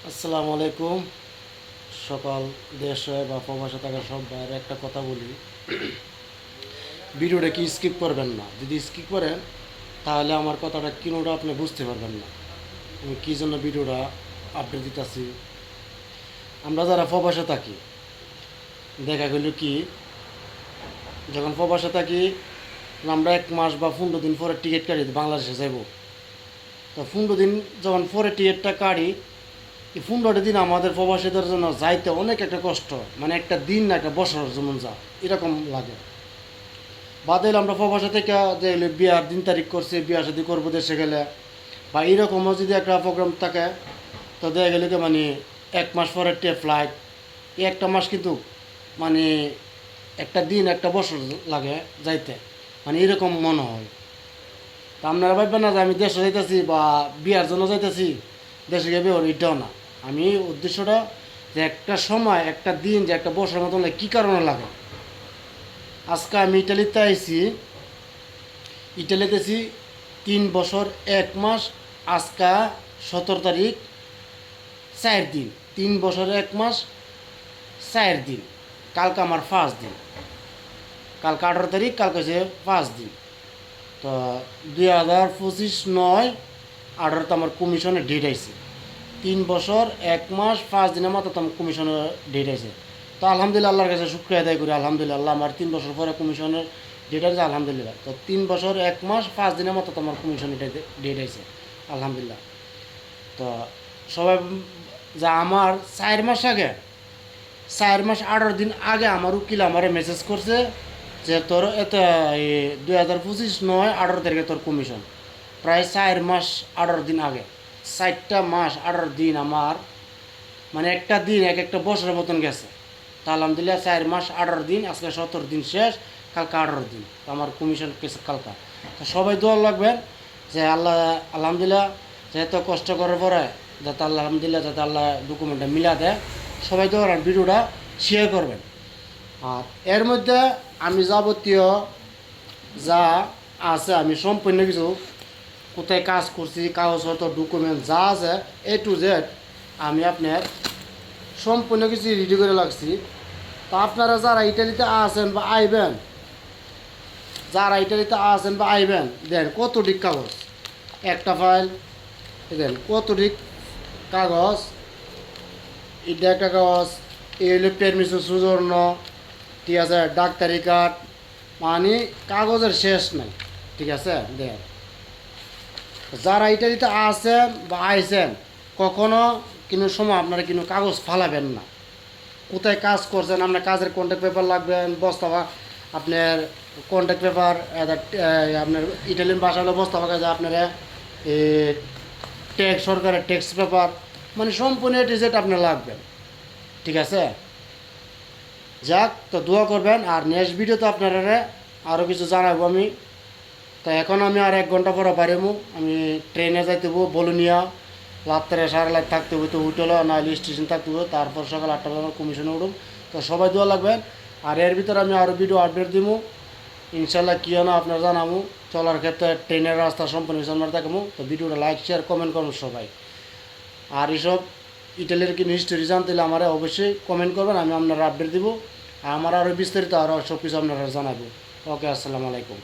আসসালামু আলাইকুম। সকাল দেশে বা প্রবাসে থাকা সব ভাইয়ের একটা কথা বলি, ভিডিওটা কি স্কিপ করবেন না। যদি স্কিপ করেন তাহলে আমার কথাটা কিনোটা আপনি বুঝতে পারবেন না আমি কী জন্য ভিডিওটা আপডেট দিতেছি। আমরা যারা প্রবাসে থাকি, দেখা গেল কি, যখন প্রবাসে থাকি আমরা 1 মাস বা 15 দিন পরে টিকিট কাটি বাংলাদেশে যাব। তো 15 দিন যখন পরে টিকিটটা কাটি, এই 15টা দিন আমাদের প্রবাসীদের জন্য যাইতে অনেক একটা কষ্ট, মানে একটা দিন না একটা বছর যেমন যা এরকম লাগে। বাদে আমরা প্রবাসী থেকে যে বিয়ার দিন তারিখ করছে, বিয়া শাদি করবো দেশে গেলে, বা এরকমও যদি একটা প্রোগ্রাম থাকে, তো দেখা গেলে কি মানে 1 মাস পরে ফ্লাইট, এই একটা মাস কিন্তু মানে একটা দিন একটা বছর লাগে যাইতে, মানে এরকম মনে হয়। তা আপনারা ভাববেন না যে আমি দেশে যাইতেছি বা বিয়ার জন্য যাইতেছি, দেশে গিয়ে বিয়ে এটাও না। আমি উদ্দেশ্যটা যে একটা সময় একটা দিন যে একটা বছরের মতন লাগে, কী কারণে লাগে। আজকে আমি ইটালিতে আইছি, ইটালিতে আছি 3 বছর 1 মাস। আজকা 17 তারিখ, 4 দিন। 3 বছর 1 মাস 4 দিন। কালকে আমার 5 দিন, কালকে 18 তারিখ, কালকে হচ্ছে 5 দিন। তো 2025/9/18 আমার কমিশনের ডেট আইছে। 3 বছর 1 মাস 5 দিনের মাত্র আমার কমিশনের ডেট আছে। তো আলহামদুলিল্লাহ, আল্লাহর কাছে শুক্রিয়া আদায় করি। আলহামদুলিল্লাহ, আল্লাহ আমার 3 বছর পরে কমিশনের ডেট আছে, আলহামদুলিল্লাহ। তো 3 বছর 1 মাস 5 দিনের মতো তোমার কমিশনের ডেট আছে, আলহামদুলিল্লাহ। তো সবাই যা আমার 4 মাস আগে, 4 মাস 18 দিন আগে আমার উকিল আমারে মেসেজ করছে যে তোর এত 2025/9/18 তারিখে তোর কমিশন। প্রায় 4 মাস 18 দিন আগে, 4টা মাস 18 দিন আমার, মানে একটা দিন এক একটা বছরের মতন গেছে। তা আলহামদুলিল্লাহ 4 মাস 18 দিন, আজকে 17 দিন শেষ, কালকে 18 দিন, তো আমার কমিশন কেছে কালকা। তো সবাই দোয়া লাগবেন যে আল্লাহ, আলহামদুলিল্লাহ, যেহেতু কষ্ট করার পরে যাতে আল্লাহ, আলহামদুলিল্লাহ, যাতে আল্লাহ ডকুমেন্টটা মিলা দেয়। সবাই দোয়া করেন, ভিডিওটা শেয়ার করবেন। আর এর মধ্যে আমি যাবতীয় যা আছে আমি সম্পূর্ণ কিছু কোথায় কাজ করছি, কাগজপত্র ডকুমেন্ট যা আছে A to Z আমি আপনার সম্পূর্ণ কিছু রেডি করে লাগছি। তো আপনারা যারা ইটালিতে আছেন বা আইবেন, দেন কতটিক কাগজ, একটা ফাইল, দেন কতটিক কাগজ, এটা একটা কাগজ, এই হলো পারমিশন সুজন্য, ঠিক আছে, ডাক্তারি কার্ড, মানে কাগজের শেষ নাই, ঠিক আছে। দেন যারা ইটালিতে আছেন বা আইছেন, কখনো কোনো সময় আপনারা কোনো কাগজ ফালাবেন না। কোথায় কাজ করছেন, আপনার কাজের কন্ট্যাক্ট পেপার লাগবেন, বস্তা আপনার কন্ট্যাক্ট পেপার, আপনার ইটালিয়ান ভাষা হলে বস্তা কাজে আপনার ট্যাক্স, সরকারের ট্যাক্স পেপার, মানে সম্পূর্ণ A to Z আপনার লাগবেন, ঠিক আছে। যাক, তো দোয়া করবেন। আর নেক্সট ভিডিওতে আপনারা আরও কিছু জানাবো আমি। তো এখন আমি আর 1 ঘন্টা পরে বাড়িমু, আমি ট্রেনে যাইতে হবো বলুনিয়া, রাত্রে সারা রাত থাকতে হবে, তো হোটেলে না স্টেশন থাকতে হবে, তারপর সকাল 8টা বাজে কমিশনে উঠুম। তো সবাই দোয়া লাগবেন। আর এর ভিতরে আমি আরও ভিডিও আপডেট দিব ইনশাল্লাহ, কী না আপনার জানাবো। চলার ক্ষেত্রে ট্রেনের রাস্তা সম্পূর্ণ আমরা দেখাবো। তো ভিডিওটা লাইক শেয়ার কমেন্ট করুন সবাই। আর এসব ইটালির কি হিস্টোরি জানতে হলে আমার অবশ্যই কমেন্ট করবেন, আমি আপনারা আপডেট দিব। আর আমার আরও বিস্তারিত আরও সব কিছু আপনারা জানাবো। ওকে, আসসালামু আলাইকুম।